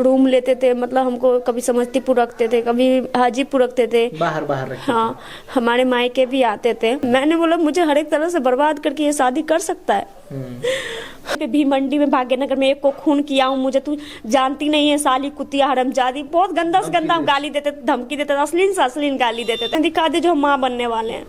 Room लेते थे, मतलब हमको कभी समस्तीपुर रखते थे, कभी हाजीपुर रखते थे, बाहर बाहर रखते हाँ हमारे मायके भी आते थे। मैंने बोला मुझे हर एक तरह से बर्बाद करके ये शादी कर सकता है। भी मंडी में भाग्यनगर में एक को खून किया हूँ, मुझे तू जानती नहीं है साली कुतिया हरामजादी, बहुत गंदा से गंदा गाली देते थे, धमकी देते थे, अश्लील से अश्लील गाली देते थे। दिखा दे जो हम माँ बनने वाले हैं।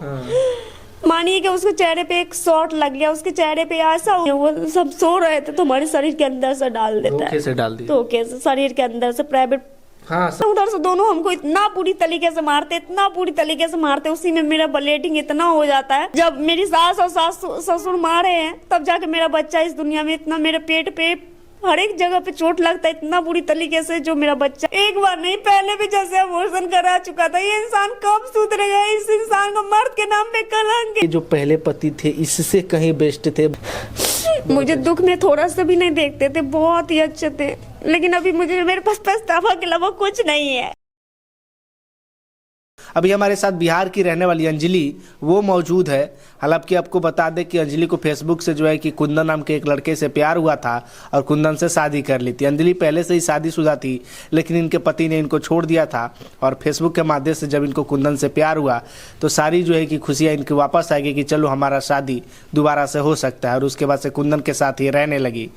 मानिए कि उसके चेहरे पे एक शॉट लग गया, उसके चेहरे पे ऐसा वो सब सो रहे थे तो हमारे शरीर के अंदर से डाल देता है, धोखे से डाल दिया, धोखे से शरीर के अंदर से प्राइवेट। हाँ उधर से दोनों हमको इतना बुरी तरीके से मारते, इतना बुरी तरीके से मारते, उसी में मेरा ब्लीडिंग इतना हो जाता है। जब मेरी सास और ससुर मारे हैं तब जाके मेरा बच्चा इस दुनिया में, इतना मेरे पेट पे हर एक जगह पे चोट लगता है इतना बुरी तरीके से, जो मेरा बच्चा एक बार नहीं पहले भी जैसे अबॉर्शन करा चुका था। ये इंसान कब सुधरेगा? इस इंसान को मर्द के नाम पे कलंक है। जो पहले पति थे इससे कहीं बेस्ट थे। मुझे दुख में थोड़ा सा भी नहीं देखते थे, बहुत ही अच्छे थे, लेकिन अभी मुझे मेरे पास पछतावा के अलावा कुछ नहीं है। अभी हमारे साथ बिहार की रहने वाली अंजलि वो मौजूद है। हालांकि आपको बता दें कि अंजलि को फेसबुक से जो है कि कुंदन नाम के एक लड़के से प्यार हुआ था और कुंदन से शादी कर ली थी। अंजलि पहले से ही शादीशुदा थी, लेकिन इनके पति ने इनको छोड़ दिया था और फेसबुक के माध्यम से जब इनको कुंदन से प्यार हुआ तो सारी जो है कि खुशियाँ इनकी वापस आएगी कि चलो हमारा शादी दोबारा से हो सकता है। और उसके बाद से कुंदन के साथ ये रहने लगी।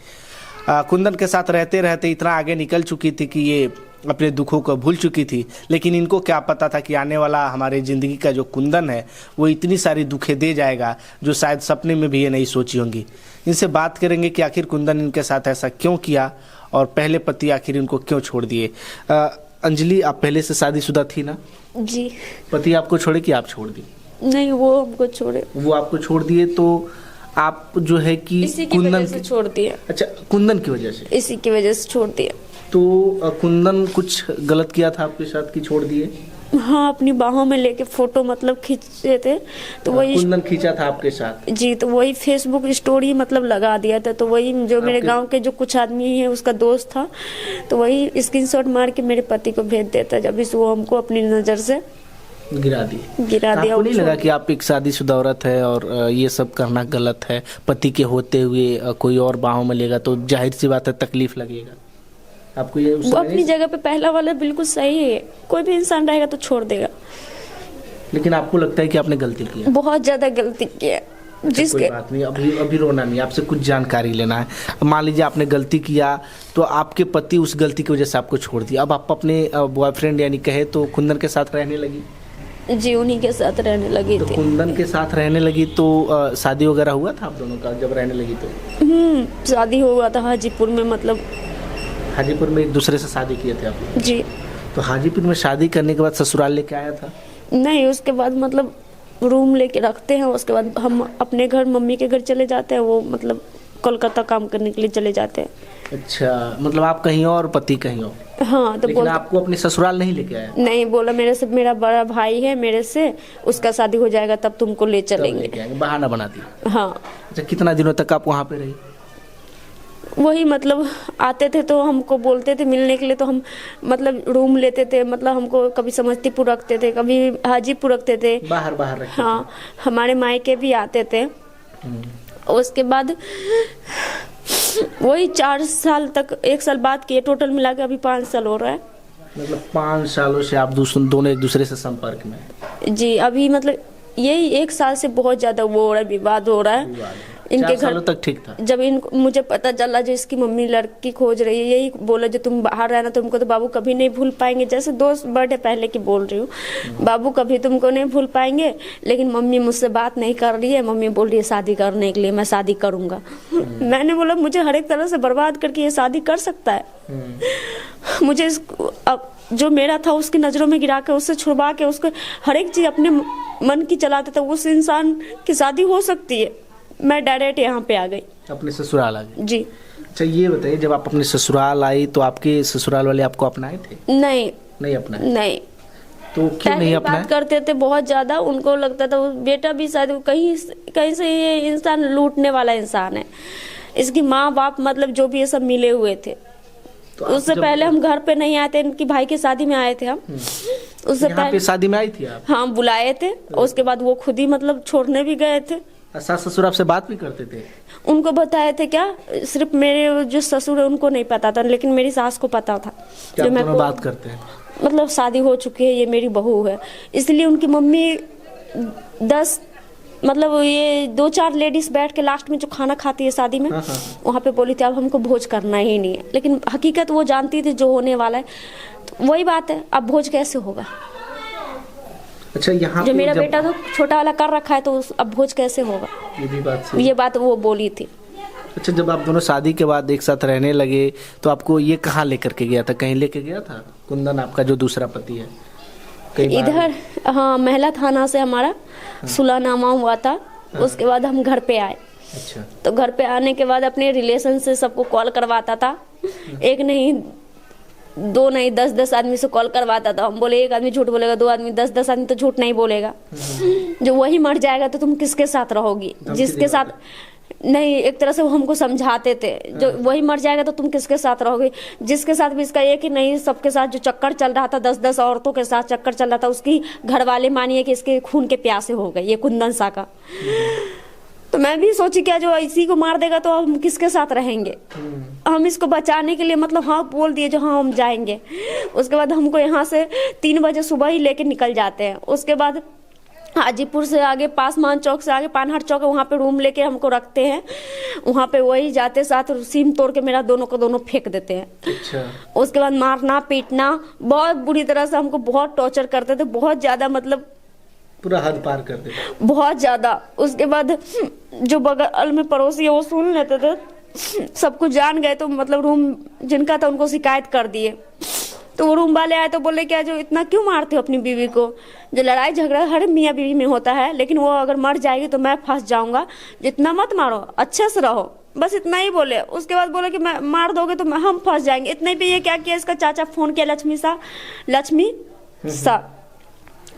कुंदन के साथ रहते रहते इतना आगे निकल चुकी थी कि ये अपने दुखों को भूल चुकी थी। लेकिन इनको क्या पता था कि आने वाला हमारे ज़िंदगी का जो कुंदन है वो इतनी सारी दुखें दे जाएगा जो शायद सपने में भी ये नहीं सोची होंगी। इनसे बात करेंगे कि आखिर कुंदन इनके साथ ऐसा क्यों किया और पहले पति आखिर इनको क्यों छोड़ दिए। अंजलि, आप पहले से शादीशुदा थी ना? जी। पति आपको छोड़े कि आप छोड़ दी? नहीं, वो हमको छोड़े। वो आपको छोड़ दिए तो आप जो है कि इसी की वजह से छोड़ दिया। अच्छा, कुंदन की वजह से? इसी की वजह से छोड़ दिया। तो कुंदन कुछ गलत किया था आपके साथ कि छोड़ दिए? हाँ, अपनी बाहों में लेके फोटो मतलब खींचे थे तो वही कुंदन खींचा था आपके साथ? जी, तो वही फेसबुक स्टोरी मतलब लगा दिया था। तो वही जो मेरे गांव के जो कुछ आदमी है उसका दोस्त था, तो वही स्क्रीनशॉट मार के मेरे पति को भेज देता जब इस वो हमको अपनी नजर से गिरा दिया। आपको नहीं लगा कि आप एक शादीशुदा औरत है और ये सब करना गलत है? पति के होते हुए कोई और बाहों में लेगा तो जाहिर सी बात है तकलीफ लगेगा आपको। ये वो अपनी जगह पे पहला वाला बिल्कुल सही है, कोई भी इंसान रहेगा तो छोड़ देगा। लेकिन आपको लगता है कि आपने गलती की? बहुत ज्यादा गलती की है। कोई बात नहीं, अभी रोना नहीं, आपसे कुछ जानकारी लेना है। मान लीजिए आपने गलती किया तो आपके पति उस गलती की वजह से आपको छोड़ दिया, अब आप अपने बॉयफ्रेंड यानी कहे तो कुंदन के साथ रहने लगी? जी, उन्हीं के साथ रहने लगी तो थी। कुंदन के साथ रहने लगी तो शादी वगैरह हुआ था आप दोनों का जब रहने लगी तो? शादी हुआ था हाजीपुर में, मतलब हाजीपुर में एक दूसरे से शादी किए थे आप? जी। तो हाजीपुर में शादी करने के बाद ससुराल लेके आया था? नहीं, उसके बाद मतलब रूम लेके रखते हैं, उसके बाद हम अपने घर मम्मी के घर चले जाते हैं, वो मतलब कोलकाता काम करने के लिए चले जाते हैं। अच्छा, मतलब आप कहीं और पति कहीं और? हाँ। तो लेकिन आपको अपने ससुराल नहीं लेके आया? नहीं, बोला मेरे से मेरा बड़ा भाई है मेरे से, उसका शादी हो जाएगा तब तुमको ले चलेंगे। बहाना बना दिया? हाँ। अच्छा, कितना दिनों तक आप वहाँ पे रही? वही मतलब आते थे तो हमको बोलते थे मिलने के लिए, तो हम मतलब रूम लेते थे, मतलब हमको कभी समस्तीपुर रखते थे, कभी हाजीपुर रखते थे, बाहर बाहर रखते हाँ हमारे मायके भी आते थे। उसके बाद वही 4 साल तक, 1 साल बाद किए, टोटल मिला के अभी 5 साल हो रहा है। मतलब 5 सालों से आप दोनों एक दूसरे से संपर्क में? जी, अभी मतलब यही 1 साल से बहुत ज्यादा वो हो रहा है, विवाद हो रहा है। इनके घर तक ठीक था। जब मुझे पता चला जो इसकी मम्मी लड़की खोज रही है, यही बोला जो तुम बाहर रहना, तुमको तो बाबू कभी नहीं भूल पाएंगे। जैसे 2 बर्थडे पहले की बोल रही हूँ, बाबू कभी तुमको नहीं भूल पाएंगे, लेकिन मम्मी मुझसे बात नहीं कर रही है, मम्मी बोल रही है शादी करने के लिए, मैं शादी करूंगा। मैंने बोला मुझे हर एक तरह से बर्बाद करके ये शादी कर सकता है। मुझे अब जो मेरा था उसकी नजरों में गिरा के, उससे छुड़वा के, उसको हर एक चीज अपने मन की चलाते थे, उस इंसान की शादी हो सकती है। मैं डायरेक्ट यहाँ पे आ गई, अपने ससुराल आ गई? जी। अच्छा, ये बताइए, जब आप अपने ससुराल आई तो आपके ससुराल वाले आपको अपनाए थे? नहीं अपनाए? नहीं। तो क्यों नहीं अपनाए? बात करते थे बहुत ज्यादा, उनको लगता था बेटा भी शायद कहीं से ये इंसान लूटने वाला इंसान है। इसकी माँ बाप मतलब जो भी ये सब मिले हुए थे। तो उससे पहले हम घर पे नहीं आए थे, इनकी भाई की शादी में आए थे हम। उससे पहले शादी में आई थी आप? हाँ, बुलाए थे। उसके बाद वो खुद ही मतलब छोड़ने भी गए थे। सास ससुर आपसे बात भी करते थे? उनको बताए थे क्या, सिर्फ मेरे जो ससुर है उनको नहीं पता था, लेकिन मेरी सास को पता था। क्या जो मैं दोनों बात करते हैं? मतलब शादी हो चुकी है, ये मेरी बहू है, इसलिए उनकी मम्मी 10 मतलब ये 2-4 लेडीज बैठ के लास्ट में जो खाना खाती है शादी में, वहाँ पे बोली थी अब हमको भोज करना ही नहीं है, लेकिन हकीकत वो जानती थी जो होने वाला है। तो वही बात है, अब भोज कैसे होगा? अच्छा, यहाँ जो पे मेरा बेटा तो छोटा वाला कर रखा है, तो अब भोज कैसे होगा? ये भी बात सही। ये बात वो बोली थी। अच्छा, जब आप दोनों शादी के बाद एक साथ रहने लगे तो आपको ये कहाँ लेकर के गया था? कहीं लेके गया था कुंदन, आपका जो दूसरा पति है? कहीं इधर हाँ, महिला थाना से हमारा सुलहनामा हुआ था। उसके बाद हम घर पे आए। अच्छा। तो घर पे आने के बाद अपने रिलेशन से सबको कॉल करवाता था, एक नहीं 2 नहीं 10-10 आदमी से कॉल करवाता था। हम बोले एक आदमी झूठ बोलेगा, 2 आदमी 10-10 आदमी तो झूठ नहीं बोलेगा। जो वही मर जाएगा तो तुम किसके साथ रहोगी? जिसके साथ नहीं, एक तरह से वो हमको समझाते थे, जो वही मर जाएगा तो तुम किसके साथ रहोगे? जिसके साथ भी इसका एक ही नहीं, सबके साथ जो चक्कर चल रहा था, 10-10 औरतों के साथ चक्कर चल रहा था, उसकी घर वाले मानिए कि इसके खून के प्यासे हो गए, ये कुंदन सा का। तो मैं भी सोची क्या जो इसी को मार देगा तो हम किसके साथ रहेंगे? हम इसको बचाने के लिए मतलब हाँ बोल दिए जो हाँ हम जाएंगे। उसके बाद हमको यहाँ से 3 बजे सुबह ही लेके निकल जाते हैं। उसके बाद हाजीपुर से आगे पासमान चौक से आगे पानहट चौक है, वहाँ पे रूम लेके हमको रखते हैं। वहाँ पे वही जाते साथ सीम तोड़ के मेरा दोनों को दोनों फेंक देते हैं। अच्छा। उसके बाद मारना पीटना बहुत बुरी तरह से हमको बहुत टॉर्चर करते थे, बहुत ज्यादा, मतलब पूरा हद पार कर दे, बहुत ज्यादा। उसके बाद जो बगल में पड़ोसी है वो सुन लेते थे, सब कुछ जान गए तो मतलब रूम जिनका था उनको शिकायत कर दिए। तो वो रूम वाले आए तो बोले क्या जो इतना क्यों मारते हो अपनी बीवी को? जो लड़ाई झगड़ा हर मियाँ बीवी में होता है, लेकिन वो अगर मर जाएगी तो मैं फंस जाऊंगा, जितना मत मारो, अच्छे से रहो, बस इतना ही बोले। उसके बाद बोले कि मैं मार दोगे तो हम फंस जाएंगे। इतने पे ये क्या किया, इसका चाचा फोन किया लक्ष्मी सा,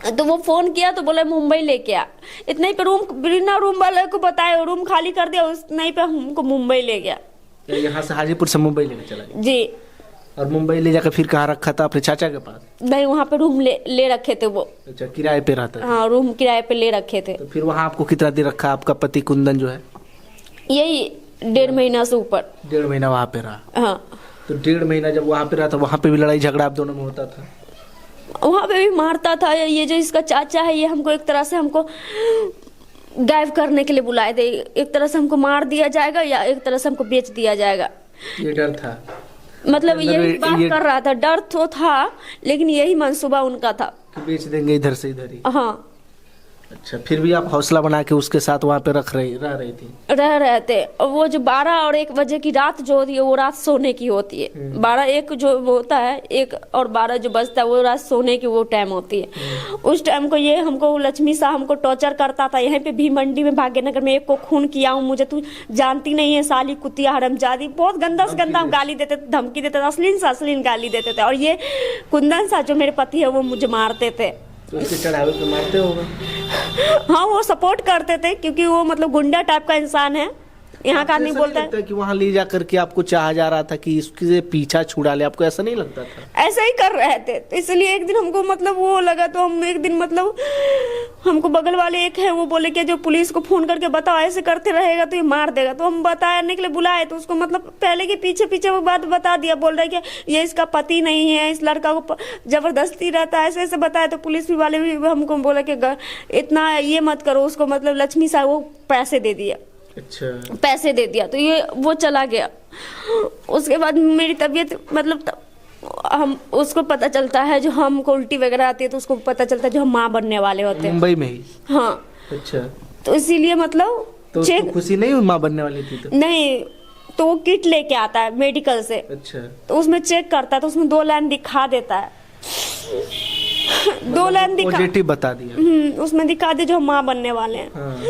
तो वो फोन किया तो बोले मुंबई लेके आ। इतने पे बिना रूम वाले को बताया, रूम खाली कर दिया, उतने पे हमको मुंबई ले गया। यहाँ से हाजीपुर से मुंबई लेके चला गया? जी। और मुंबई ले जाकर फिर कहाँ रखा था? अपने चाचा के पास? नहीं, वहाँ पे रूम ले रखे थे वो। अच्छा, किराए पे रहता था? हाँ, रूम किराए पे ले रखे थे। तो फिर वहाँ आपको कितना दिन रखा आपका पति कुंदन जो है? यही 1.5 महीना से ऊपर। 1.5 महीना वहाँ पे रहा? हाँ। तो 1.5 महीना जब वहाँ पे रहा था, वहाँ पे भी लड़ाई झगड़ा आप दोनों में होता था? वहाँ पे भी मारता था। ये जो इसका चाचा है, ये हमको एक तरह से हमको गायब करने के लिए बुलाए थे। एक तरह से हमको मार दिया जाएगा या एक तरह से हमको बेच दिया जाएगा, ये डर था। मतलब यही बात कर रहा था। डर तो था, लेकिन यही मंसूबा उनका था कि बेच देंगे इधर से इधर ही। हाँ। अच्छा, फिर भी आप हौसला बना के उसके साथ वहाँ पे रह रही थी? रह रहे थे। और वो जो 12 और 1 बजे की रात जो होती है वो रात सोने की होती है। 12-1 जो होता है, 1 और 12 जो बजता है वो रात सोने की वो टाइम होती है। उस टाइम को ये हमको लक्ष्मी सा हमको टॉर्चर करता था। यहाँ पे भी मंडी में भाग्यनगर में एक को खून किया हूँ, मुझे तू जानती नहीं है साली कुतिया हरामजादी, बहुत गंदा से गंदा गाली देते थे, धमकी देते थे, अश्लील से अश्लील गाली देते थे। और ये कुंदन सा जो मेरे पति है वो मुझे मारते थे। तो उसके चढ़ावे पे मारते होगा? हाँ, वो सपोर्ट करते थे क्योंकि वो मतलब गुंडा टाइप का इंसान है। यहाँ का आदमी बोलता है कि वहाँ ले जाकर के आपको चाहा जा रहा था कि इसके पीछा छुड़ा ले, आपको ऐसा नहीं लगता था? ऐसा ही कर रहे थे। तो इसलिए एक दिन हमको मतलब वो लगा, तो हम एक दिन मतलब हमको बगल वाले एक है वो बोले कि जो पुलिस को फोन करके बताओ, ऐसे करते रहेगा तो ये मार देगा। तो हम बताने के लिए बुलाए, तो उसको मतलब पहले के पीछे वो बात बता दिया। बोल रहा है कि ये इसका पति नहीं है, इस लड़का को जबरदस्ती रहता है, ऐसे ऐसे बताया। तो पुलिस वाले भी हमको बोला कि इतना ये मत करो उसको, मतलब लक्ष्मी साहब वो पैसे दे दिया। अच्छा, पैसे दे दिया तो ये वो चला गया। उसके बाद मेरी तबीयत मतलब हम उसको पता चलता है, जो हमको उल्टी वगैरह आती है तो उसको पता चलता है जो हम माँ बनने वाले होते हैं मुंबई में ही। हाँ। अच्छा, तो इसीलिए मतलब तो उसको खुशी नहीं माँ बनने वाली थी? तो नहीं, तो वो किट लेके आता है मेडिकल से। अच्छा, तो उसमें चेक करता है तो उसमें 2 लाइन दिखा देता है। 2 लाइन दिखा, पॉजिटिव बता दिया। उसमें दिखा दे जो हम माँ बनने वाले हैं। हाँ।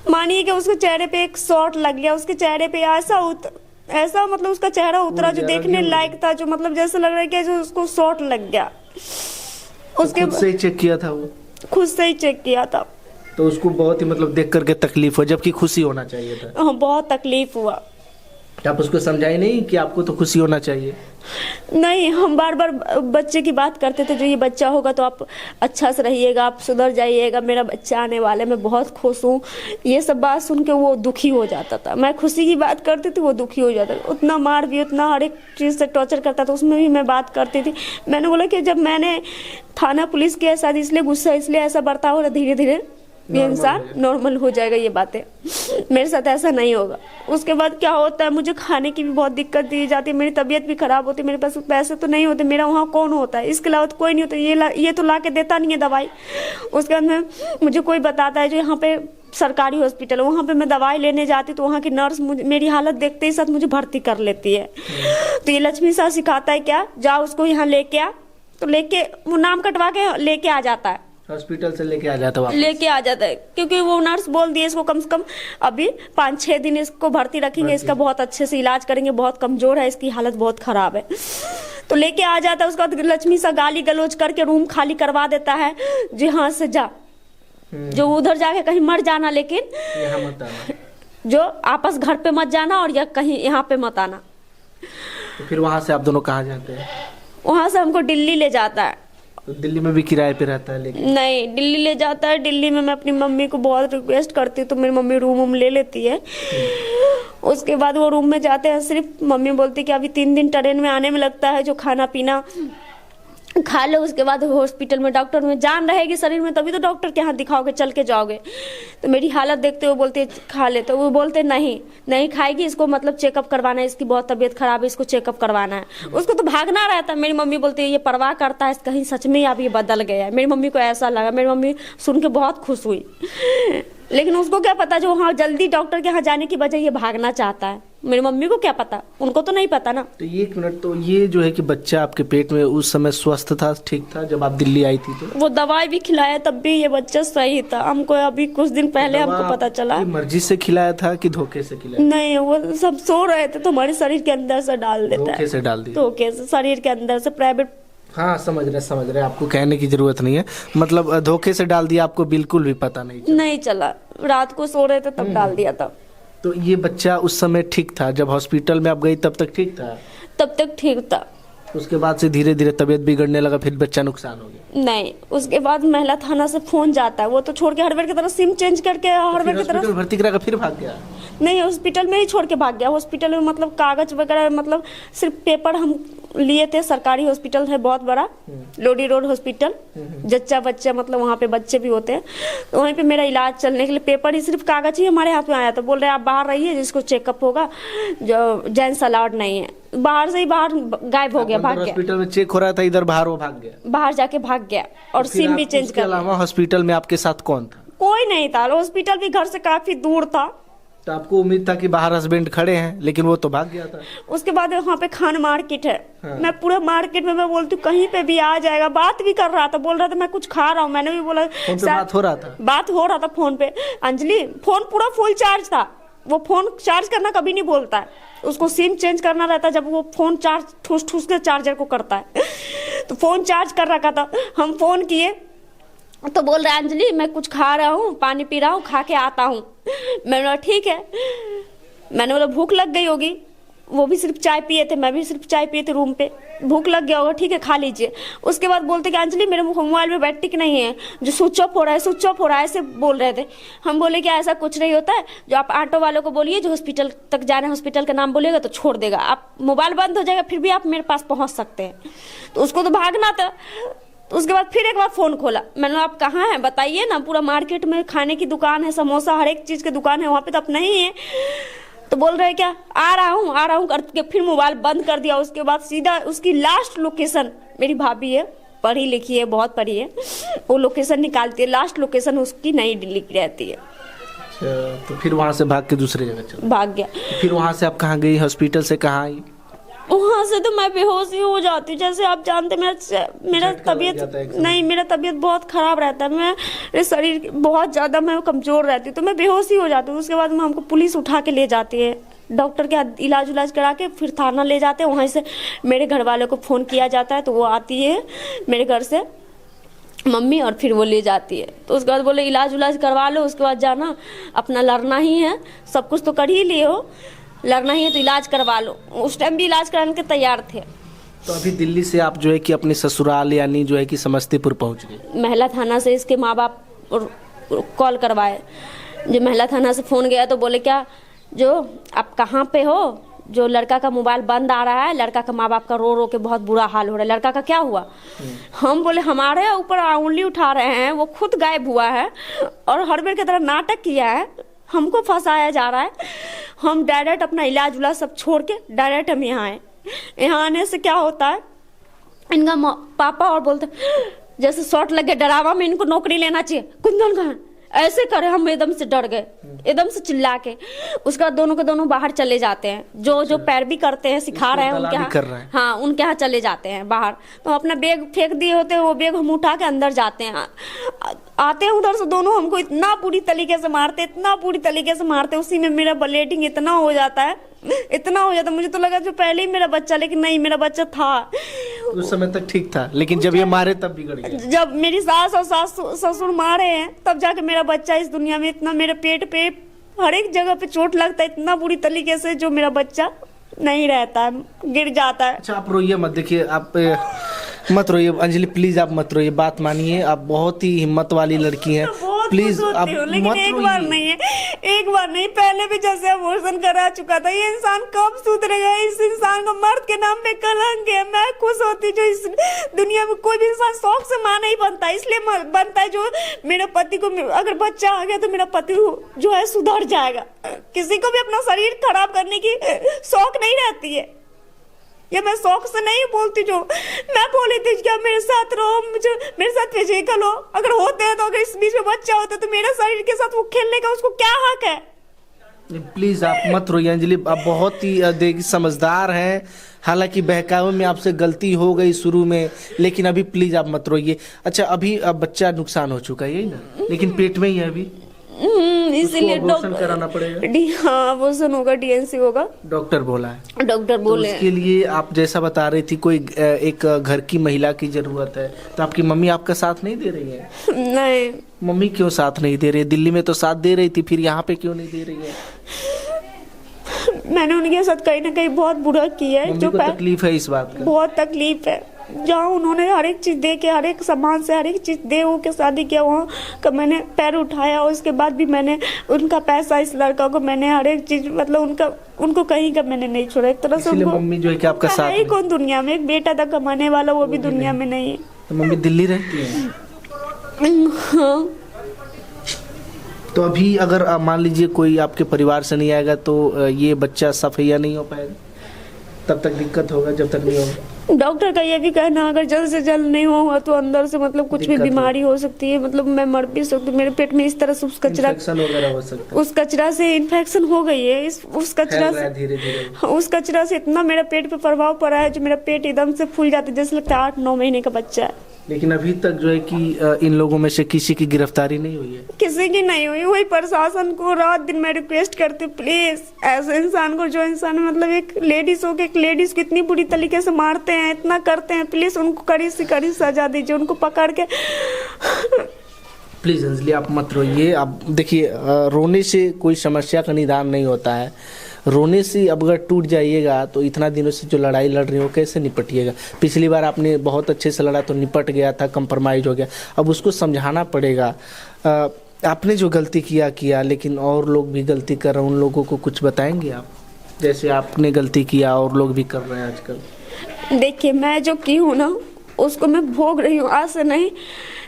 मानिए कि उसके चेहरे पे एक शॉट लग गया, उसके चेहरे पे ऐसा मतलब उसका चेहरा उतरा जो देखने लायक था, जो मतलब जैसे लग रहा है कि जो उसको शॉट लग गया। उसके खुद से ही चेक किया था वो? खुद से ही चेक किया था। तो उसको बहुत ही मतलब देख करके तकलीफ हो, जबकि खुशी होना चाहिए था। हाँ, बहुत तकलीफ हुआ। आप उसको समझाए नहीं कि आपको तो खुशी होना चाहिए? नहीं, हम बार बार बच्चे की बात करते थे, जो ये बच्चा होगा तो आप अच्छा से रहिएगा, आप सुधर जाइएगा, मेरा बच्चा आने वाला है, मैं बहुत खुश हूँ। ये सब बात सुन के वो दुखी हो जाता था। मैं खुशी की बात करती थी, वो दुखी हो जाता था। उतना मार भी, उतना हर एक चीज़ से टॉर्चर करता था, उसमें भी मैं बात करती थी। मैंने बोला कि जब मैंने थाना पुलिस के साथ इसलिए गुस्सा, इसलिए ऐसा बर्ताव हो रहा, धीरे धीरे ये इंसान नॉर्मल हो जाएगा। ये बातें मेरे साथ ऐसा नहीं होगा। उसके बाद क्या होता है, मुझे खाने की भी बहुत दिक्कत दी जाती है, मेरी तबीयत भी खराब होती है, मेरे पास पैसे तो नहीं होते, मेरा वहाँ कौन होता है, इसके अलावा तो कोई नहीं होता, ये तो ला के देता नहीं है दवाई। उसके बाद में मुझे कोई बताता है जो यहाँ पे सरकारी हॉस्पिटल है, वहाँ पे मैं दवाई लेने जाती तो वहाँ की नर्स मेरी हालत देखते ही साथ मुझे भर्ती कर लेती है। तो ये लक्ष्मी शाह सिखाता है क्या, जाओ उसको यहाँ लेके आ, तो लेके वो नाम कटवा के लेके आ जाता है, हॉस्पिटल से लेके आ जाता है, लेके आ जाता है, क्योंकि वो नर्स बोल दिए इसको कम से कम अभी 5-6 दिन इसको भर्ती रखेंगे, इसका बहुत अच्छे से इलाज करेंगे, बहुत कमजोर है, इसकी हालत बहुत खराब है। तो लेके आ जाता है। उसके बाद लक्ष्मी सा गाली गलौज करके रूम खाली करवा देता है, जी हाँ से जा, जो उधर जाके कहीं मर जाना, लेकिन यहाँ मत आना, जो आपस घर पे मत जाना, और या कहीं यहाँ पे मत आना। तो फिर वहाँ से आप दोनों कहाँ जाते हैं? वहाँ से हमको दिल्ली ले जाता है। तो दिल्ली में भी किराए पे रहता है? लेकिन नहीं, दिल्ली ले जाता है। दिल्ली में मैं अपनी मम्मी को बहुत रिक्वेस्ट करती हूँ तो मेरी मम्मी रूम ले लेती है। उसके बाद वो रूम में जाते हैं, सिर्फ मम्मी बोलती कि अभी 3 दिन ट्रेन में आने में लगता है, जो खाना पीना खा लो, उसके बाद हॉस्पिटल में डॉक्टर में जान रहेगी शरीर में, तभी तो डॉक्टर के यहाँ दिखाओगे, चल के जाओगे। तो मेरी हालत देखते हुए बोलते खा ले, तो वो बोलते नहीं खाएगी, इसको मतलब चेकअप करवाना है, इसकी बहुत तबीयत खराब है, इसको चेकअप करवाना है। उसको तो भागना रहता है। मेरी मम्मी बोलती है ये परवाह करता है, कहीं सच में अब ये बदल गया है। मेरी मम्मी को ऐसा लगा, मेरी मम्मी सुन के बहुत खुश हुई, लेकिन उसको क्या पता जो वहाँ जल्दी डॉक्टर के यहाँ जाने की वजह ये भागना चाहता है। मेरी मम्मी को क्या पता, उनको तो नहीं पता ना। तो 1 मिनट, तो ये जो है कि बच्चा आपके पेट में उस समय स्वस्थ था, ठीक था जब आप दिल्ली आई थी? तो वो दवाई भी खिलाया तब भी ये बच्चा सही था। हमको अभी कुछ दिन पहले हमको पता चला। मर्जी से खिलाया था कि धोखे से खिलाया? नहीं, वो सब सो रहे थे तो हमारे शरीर के अंदर से डाल देता है, धोखे से डाल दिया? धोखे से शरीर के अंदर से प्राइवेट। हाँ समझ रहे, आपको कहने की जरूरत नहीं है, मतलब धोखे से डाल दिया, आपको बिल्कुल भी पता नहीं चला। रात को सो रहे थे तब डाल दिया था। तो ये बच्चा उस समय ठीक था, जब हॉस्पिटल में आप गई तब तक ठीक था? तब तक ठीक था। उसके बाद से धीरे धीरे तबीयत बिगड़ने लगा, फिर बच्चा नुकसान हो गया? नहीं, उसके बाद महिला थाना से फोन जाता है, वो तो छोड़ के हड़बड़ की तरह सिम चेंज करके हड़बड़ की तरह भर्ती करा, फिर भाग गया? नहीं, हॉस्पिटल में ही छोड़ के भाग गया। हॉस्पिटल में मतलब कागज वगैरह, मतलब सिर्फ पेपर हम लिए थे। सरकारी हॉस्पिटल है बहुत बड़ा, लोडी रोड हॉस्पिटल, जच्चा बच्चा, मतलब वहाँ पे बच्चे भी होते हैं। तो वहीं पे मेरा इलाज चलने के लिए पेपर ही, सिर्फ कागज ही हमारे हाथ में आया था। बोल रहे आप बाहर रहिए, जिसको चेकअप होगा, जो जेंट्स अलाउड नहीं है। बाहर से ही बाहर गायब हो गया, भाग गया। हॉस्पिटल में चेक हो रहा था, इधर बाहर वो भाग गया, बाहर जाके भाग गया, और सिम भी चेंज कर। अलावा हॉस्पिटल में आपके साथ कौन था? कोई नहीं था। हॉस्पिटल भी घर से काफी दूर था। तो आपको उम्मीद था कि बाहर हस्बैंड खड़े हैं, लेकिन वो तो भाग गया था। उसके बाद वहाँ पे खान मार्केट है। हाँ। मैं पूरा मार्केट में मैं बोलती हूँ कहीं पे भी आ जाएगा। बात भी कर रहा था, बोल रहा था मैं कुछ खा रहा हूँ। मैंने भी बोला बात हो रहा था, बात हो रहा था फोन पे। अंजलि, फोन पूरा फुल चार्ज था। वो फोन चार्ज करना कभी नहीं बोलता है, उसको सिम चेंज करना रहता है जब वो फोन चार्ज ठूस ठूस के चार्जर को करता है। तो फोन चार्ज कर रखा था। हम फोन किए तो बोल रहा है अंजलि मैं कुछ खा रहा हूँ, पानी पी रहा हूँ, खा के आता हूँ। मैंने बोला ठीक है। मैंने बोला भूख लग गई होगी। वो भी सिर्फ चाय पिए थे, मैं भी सिर्फ चाय पिए थे रूम पे। भूख लग गया होगा, ठीक है खा लीजिए। उसके बाद बोलते कि अंजलि मेरे मोबाइल में बैटरी नहीं है, जो स्विच ऑफ हो रहा है, स्विच ऑफ हो रहा है, ऐसे बोल रहे थे। हम बोले कि ऐसा कुछ नहीं होता है, जो आप ऑटो वालों को बोलिए जो हॉस्पिटल तक जा रहे हैं, हॉस्पिटल का नाम बोलेगा तो छोड़ देगा। आप मोबाइल बंद हो जाएगा फिर भी आप मेरे पास पहुँच सकते हैं। तो उसको तो भागना था। तो उसके बाद फिर एक बार फोन खोला। मैंने आप कहाँ हैं बताइए ना। पूरा मार्केट में खाने की दुकान है, समोसा हर एक चीज की दुकान है, वहाँ पे तो आप नहीं है। तो बोल रहे क्या आ रहा हूँ करके फिर मोबाइल बंद कर दिया। उसके बाद सीधा उसकी लास्ट लोकेशन, मेरी भाभी है, पढ़ी लिखी है, बहुत पढ़ी है, वो लोकेशन निकालती है। लास्ट लोकेशन उसकी नई दिल्ली की रहती है। तो फिर वहाँ से भाग के दूसरी जगह चला भाग गया। फिर वहाँ से आप कहाँ गई, हॉस्पिटल से कहाँ आई? वहाँ से तो मैं बेहोश ही हो जाती हूँ। जैसे आप जानते मेरा तबीयत नहीं, मेरा तबीयत बहुत खराब रहता है। मेरे शरीर बहुत ज़्यादा मैं कमज़ोर रहती हूँ, तो मैं बेहोश ही हो जाती हूँ। उसके बाद में हमको पुलिस उठा के ले जाती है, डॉक्टर के इलाज उलाज करा के फिर थाना ले जाते हैं। वहीं से मेरे घर वालों को फ़ोन किया जाता है, तो वो आती है मेरे घर से मम्मी, और फिर वो ले जाती है। तो उसके बाद बोले इलाज उलाज करवा लो, उसके बाद जाना, अपना लड़ना ही है, सब कुछ तो कर ही लिए हो, लड़ना ही है तो इलाज करवा लो। उस टाइम भी इलाज कराने के तैयार थे। तो अभी दिल्ली से आप जो है कि अपने ससुराल यानी जो है कि समस्तीपुर पहुंच गए। महिला थाना से इसके माँ बाप कॉल करवाए। जो महिला थाना से फ़ोन गया तो बोले क्या जो आप कहाँ पे हो, जो लड़का का मोबाइल बंद आ रहा है, लड़का का माँ बाप का रो रो के बहुत बुरा हाल हो रहा है, लड़का का क्या हुआ। हम बोले हमारे ऊपर उंगली उठा रहे हैं, वो खुद गायब हुआ है और हर बार की तरह नाटक किया है, हमको फंसाया जा रहा है। हम डायरेक्ट अपना इलाज उलाज सब छोड़ के डायरेक्ट हम यहाँ आए। यहाँ आने से क्या होता है, इनका पापा और बोलते जैसे शॉट लगे डरावा में, इनको नौकरी लेना चाहिए, कुंदन कहाँ ऐसे करे। हम एकदम से डर गए, एकदम से चिल्ला के। उसके बाद दोनों के दोनों बाहर चले जाते हैं, जो पैरवी करते हैं सिखा रहे हैं उनके यहाँ, हाँ उनके यहाँ चले जाते हैं बाहर। तो अपना बैग फेंक दिए होते हैं, वो बैग हम उठा के अंदर जाते हैं। आते हैं उधर से दोनों हमको इतना बुरी तरीके से मारते, इतना बुरी तरीके से मारते, उसी में मेरा ब्लीडिंग इतना हो जाता है, इतना हो जाता। मुझे तो लगा जो पहले ही मेरा बच्चा, लेकिन नहीं, मेरा बच्चा था। उस समय तक ठीक था, लेकिन जब ये मारे तब बिगड़ गया। जब मेरी सास और ससुर मारे हैं तब जाके मेरा बच्चा इस दुनिया में। इतना मेरे पेट पे हर एक जगह पे चोट लगता है इतना बुरी तरीके से, जो मेरा बच्चा नहीं रहता है, गिर जाता है। अच्छा आप रोइए मत, देखिए आप मत रोइए अंजलि, प्लीज आप मत रोइए, बात मानिए, आप बहुत ही हिम्मत वाली लड़की हैं, प्लीज आप लेकिन एक बार नहीं है, एक बार नहीं, पहले भी जैसे अबॉर्शन करा चुका था। ये इंसान कब सुधरेगा? इस इंसान को मर्द के नाम पे कलंक है। मैं खुश होती जो इस दुनिया में कोई भी इंसान शौक से मां नहीं बनता, इसलिए बनता है जो मेरे पति को अगर बच्चा आ गया तो मेरा पति जो है सुधर जाएगा। किसी को भी अपना शरीर खराब करने की शौक नहीं रहती है। ये मैं शौक से नहीं बोलती, जो मैं बोली थी क्या मेरे साथ रहो, मुझे मेरे साथ फिजिकल हो, अगर होते हैं तो अगर इस बीच में बच्चा होता तो मेरे शरीर के साथ वो खेलने का उसको क्या हक है? प्लीज आप मत रोइए अंजलि, आप बहुत ही समझदार हैं। हालांकि बहकावे में आपसे गलती हो गई शुरू में, लेकिन अभी प्लीज आप मत रोइए। अच्छा अभी बच्चा नुकसान हो चुका है यही ना, लेकिन पेट में ही है अभी, इसीलिए कराना पड़ेगा। हाँ अबॉर्शन होगा, डीएनसी होगा, डॉक्टर बोला है। डॉक्टर बोले तो उसके लिए आप जैसा बता रही थी कोई एक घर की महिला की जरूरत है, तो आपकी मम्मी आपका साथ नहीं दे रही है? नहीं। मम्मी क्यों साथ नहीं दे रही है? दिल्ली में तो साथ दे रही थी, फिर यहाँ पे क्यों नहीं दे रही है? मैंने उनके साथ कहीं ना कहीं बहुत बुरा किया है। जो तकलीफ है इस बात का, बहुत तकलीफ है। जहाँ उन्होंने हर एक चीज दे के, हर एक सामान से हर एक चीज दे वो के शादी किया, वहाँ का मैंने पैर उठाया। और उसके बाद भी मैंने उनका पैसा, इस लड़का को मैंने हर एक चीज, मतलब उनको कहीं का मैंने नहीं छोड़ा। एक तरह से उनको मम्मी जो है कि आपका साथ है ही कौन दुनिया में, एक बेटा था कमाने वाला, वो भी दुनिया में नहीं है। तो मम्मी दिल्ली रहती है? हाँ। तो अभी अगर मान लीजिए कोई आपके परिवार से नहीं आएगा तो ये बच्चा सफैया नहीं हो पाएगा, तब तक दिक्कत होगा जब तक नहीं होगा। डॉक्टर का ये भी कहना अगर जल्द से जल्द नहीं होगा तो अंदर से मतलब कुछ भी बीमारी हो सकती है, मतलब मैं मर भी सकती हूँ। मेरे पेट में इस तरह से उस कचरा वगैरह हो सकता है, उस कचरा से इन्फेक्शन हो गई है। उस कचरा से धीरे-धीरे उस कचरा से इतना मेरा पेट पे प्रभाव पड़ा है, जो मेरा पेट एकदम से फूल जाता है, जैसे लगता है 8-9 महीने का बच्चा है। लेकिन अभी तक जो है कि इन लोगों में से किसी की गिरफ्तारी नहीं हुई है? किसी की नहीं हुई। वही प्रशासन को रात दिन मैं रिक्वेस्ट करती हूँ, प्लीज ऐसे इंसान को, जो इंसान मतलब एक लेडीज हो के एक लेडीज को इतनी बुरी तरीके से मारते हैं, इतना करते हैं, प्लीज उनको कड़ी से कड़ी सजा दीजिए, उनको पकड़ के। प्लीज अंजलि आप मत रोइए। आप देखिए रोने से कोई समस्या का निदान नहीं होता है। रोने से अब अगर टूट जाइएगा तो इतना दिनों से जो लड़ाई लड़ रही हो कैसे निपटिएगा? पिछली बार आपने बहुत अच्छे से लड़ा तो निपट गया था, कंप्रोमाइज हो गया, अब उसको समझाना पड़ेगा। आपने जो गलती किया, लेकिन और लोग भी गलती कर रहे हैं, उन लोगों को कुछ बताएंगे आप? जैसे आपने गलती किया और लोग भी कर रहे हैं आजकल। देखिए मैं जो की हूँ ना, उसको मैं भोग रही हूँ, आज से नहीं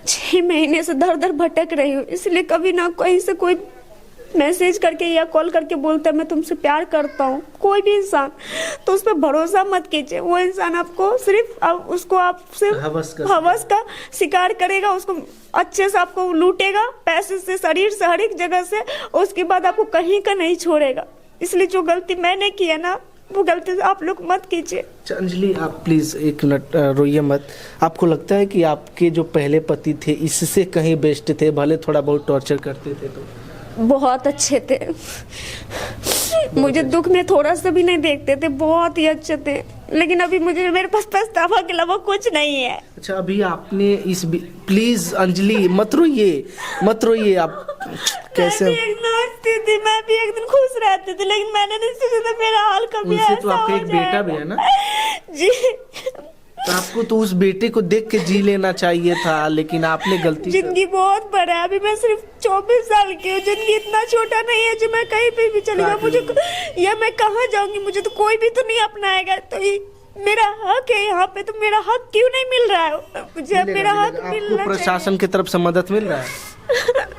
6 महीने से दर दर भटक रही हूँ। इसलिए कभी ना कहीं से कोई मैसेज करके या कॉल करके बोलता है मैं तुमसे प्यार करता हूँ, कोई भी इंसान, तो उस पर भरोसा मत कीजिए। वो इंसान आपको सिर्फ उसको आप सिर्फ हवस का शिकार करेगा, उसको अच्छे से आपको लूटेगा, पैसे से, शरीर से, हर एक जगह से, उसके बाद आपको कहीं का नहीं छोड़ेगा। इसलिए जो गलती मैंने की है ना, वो गलती आप लोग मत कीजिए। अंजलि आप प्लीज 1 मिनट रोइए मत। आपको लगता है कि आपके जो पहले पति थे इससे कहीं बेस्ट थे? भले थोड़ा बहुत टॉर्चर करते थे तो बहुत अच्छे थे, मुझे दुख में थोड़ा सा भी नहीं देखते थे, बहुत ही अच्छे थे। लेकिन अभी मुझे, मेरे पास पछतावा के अलावा कुछ नहीं है। अच्छा अभी आपने प्लीज अंजलि मत रोइए, आप कैसे मैं भी एक नाचती थी, मैं भी एक दिन खुश रहती थी, लेकिन मैंने नहीं सोचा था मेरा हाल कभी उनसे ऐसा तो आपका हो एक बेटा जाएगा। भी है ना? जी। तो आपको तो उस बेटे को देख के जी लेना चाहिए था, लेकिन आपने गलती जिंदगी बहुत बड़ा है, अभी मैं सिर्फ 24 साल की हूँ। जिंदगी इतना छोटा नहीं है जो मैं कहीं पे भी चली जाऊँ, मुझे या मैं कहाँ जाऊंगी, मुझे तो कोई भी तो नहीं अपनाएगा। तो ये मेरा हक है यहाँ पे, तो मेरा हक क्यों नहीं मिल रहा है? मुझे मेरा हक आपको मिलना प्रशासन की तरफ से मदद मिल रहा है?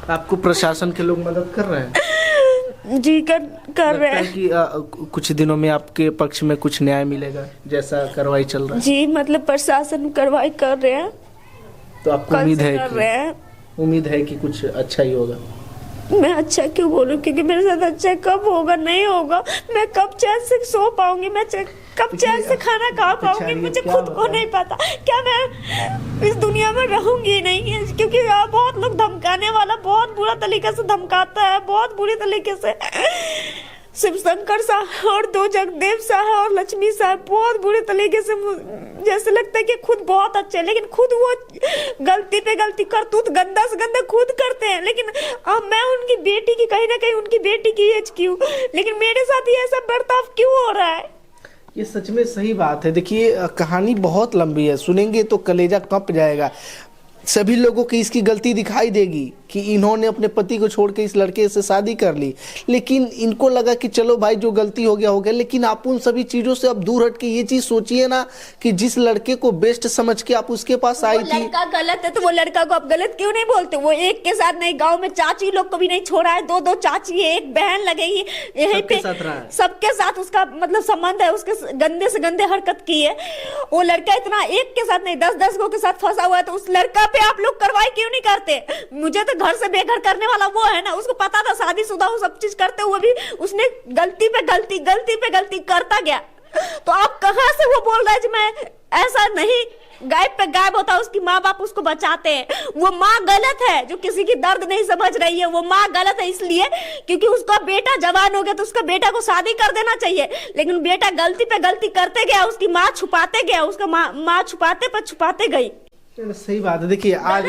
आपको प्रशासन के लोग मदद कर रहे हैं? चाहिए। जी कर लगता रहे है हैं। कि कुछ दिनों में आपके पक्ष में कुछ न्याय मिलेगा, जैसा कार्रवाई चल रहा है? जी मतलब प्रशासन कार्रवाई कर रहे हैं, तो आपको कल उम्मीद से है कर रहे हैं। उम्मीद है कि कुछ अच्छा ही होगा? मैं अच्छा क्यों बोलूं, क्योंकि मेरे साथ अच्छा कब होगा नहीं होगा, मैं कब चैन से सो पाऊंगी, मैं कब चैन से खाना खा पाऊंगी, मुझे खुद को नहीं पता। क्या मैं इस दुनिया में रहूंगी नहीं? क्योंकि यहाँ बहुत लोग धमकाने वाला बहुत बुरा तरीके से धमकाता है, बहुत बुरी तरीके से। शिव शंकर साहब और 2 जगदेव साहब और लक्ष्मी साहब बहुत बुरे तरीके से, जैसे लगता है कि खुद बहुत अच्छे हैं, लेकिन खुद वो गलती पे गलती, करतूत गंदा से गंदा खुद करते हैं। लेकिन अब मैं उनकी बेटी की, कहीं ना कहीं उनकी बेटी की एज क्यों, लेकिन मेरे साथ ये ऐसा बर्ताव क्यों हो रहा है? ये सच में सही बात है। देखिए कहानी बहुत लंबी है, सुनेंगे तो कलेजा कंप जाएगा। सभी लोगों की इसकी गलती दिखाई देगी कि इन्होंने अपने पति को छोड़ के इस लड़के से शादी कर ली, लेकिन इनको लगा कि चलो भाई जो गलती हो गया। लेकिन आप उन सभी चीजों से अब दूर हट के ये चीज सोचिए ना कि जिस लड़के को बेस्ट समझ के आप उसके पास आई थी। लड़का गलत है तो वो लड़का को आप गलत क्यों नहीं बोलते? वो एक के साथ नहीं, गांव में चाची लोग को भी नहीं छोड़ा है, 2 चाची है, एक बहन लगेगी, यहीं पे सबके साथ उसका मतलब संबंध है, उसके गंदे से गंदे हरकत की है। वो लड़का इतना एक के साथ नहीं 10-10 के साथ फंसा हुआ है, तो उस लड़का पे आप लोग कार्रवाई क्यों नहीं करते? मुझे तो घर से बेघर करने वाला वो है ना, उसको पता था शादीशुदा हो, सब चीज करते हुए भी उसने गलती पे गलती करता गया। तो आप कहां से वो बोल रहे हैं मैं ऐसा नहीं, गायब पे गायब होता है, उसकी माँ बाप उसको बचाते हैं। वो माँ गलत है जो किसी की दर्द नहीं समझ रही है, वो माँ गलत है इसलिए क्योंकि उसका बेटा जवान हो गया तो उसका बेटा को शादी कर देना चाहिए, लेकिन बेटा गलती पे गलती करते गया, उसकी माँ छुपाते गया, उसका माँ छुपाते पर छुपाते गई। सही बात है। देखिए आज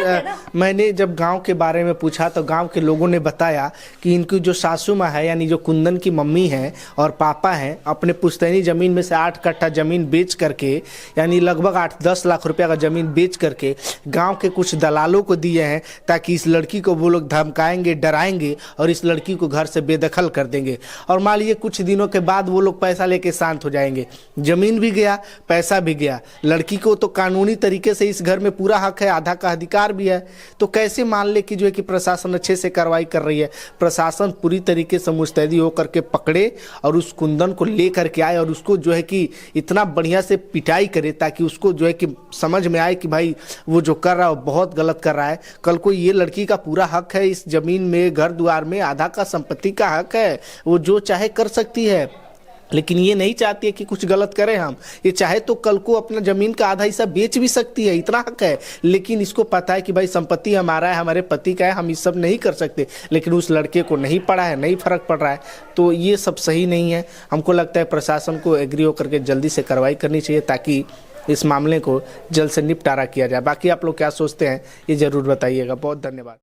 मैंने जब गांव के बारे में पूछा तो गांव के लोगों ने बताया कि इनकी जो सासू माँ है, यानी जो कुंदन की मम्मी है और पापा हैं, अपने पुश्तैनी ज़मीन में से 8 कट्ठा ज़मीन बेच करके, यानी लगभग 8-10 लाख रुपया का ज़मीन बेच करके गांव के कुछ दलालों को दिए हैं, ताकि इस लड़की को वो लोग धमकाएंगे, डराएंगे और इस लड़की को घर से बेदखल कर देंगे। और मान लीजिए कुछ दिनों के बाद वो लोग पैसा लेके शांत हो जाएंगे। ज़मीन भी गया, पैसा भी गया, लड़की को तो कानूनी तरीके से इस घर में पूरा हक है, आधा का अधिकार भी है। तो कैसे मान ले कि जो है कि प्रशासन अच्छे से कार्रवाई कर रही है? प्रशासन पूरी तरीके से मुस्तैदी होकर के पकड़े और उस कुंदन को ले करके आए और उसको जो है कि इतना बढ़िया से पिटाई करे ताकि उसको जो है कि समझ में आए कि भाई वो जो कर रहा है वो बहुत गलत कर रहा है। कल को ये लड़की का पूरा हक है इस जमीन में, घर द्वार में, आधा का संपत्ति का हक है, वो जो चाहे कर सकती है। लेकिन ये नहीं चाहती है कि कुछ गलत करें हम। ये चाहे तो कल को अपना जमीन का आधा हिस्सा बेच भी सकती है, इतना हक है। लेकिन इसको पता है कि भाई संपत्ति हमारा है, हमारे पति का है, हम ये सब नहीं कर सकते। लेकिन उस लड़के को नहीं पड़ा है, नहीं फर्क पड़ रहा है, तो ये सब सही नहीं है। हमको लगता है प्रशासन को एग्री होकर के जल्दी से कार्रवाई करनी चाहिए ताकि इस मामले को जल्द से निपटारा किया जाए। बाकी आप लोग क्या सोचते हैं ये जरूर बताइएगा। बहुत धन्यवाद।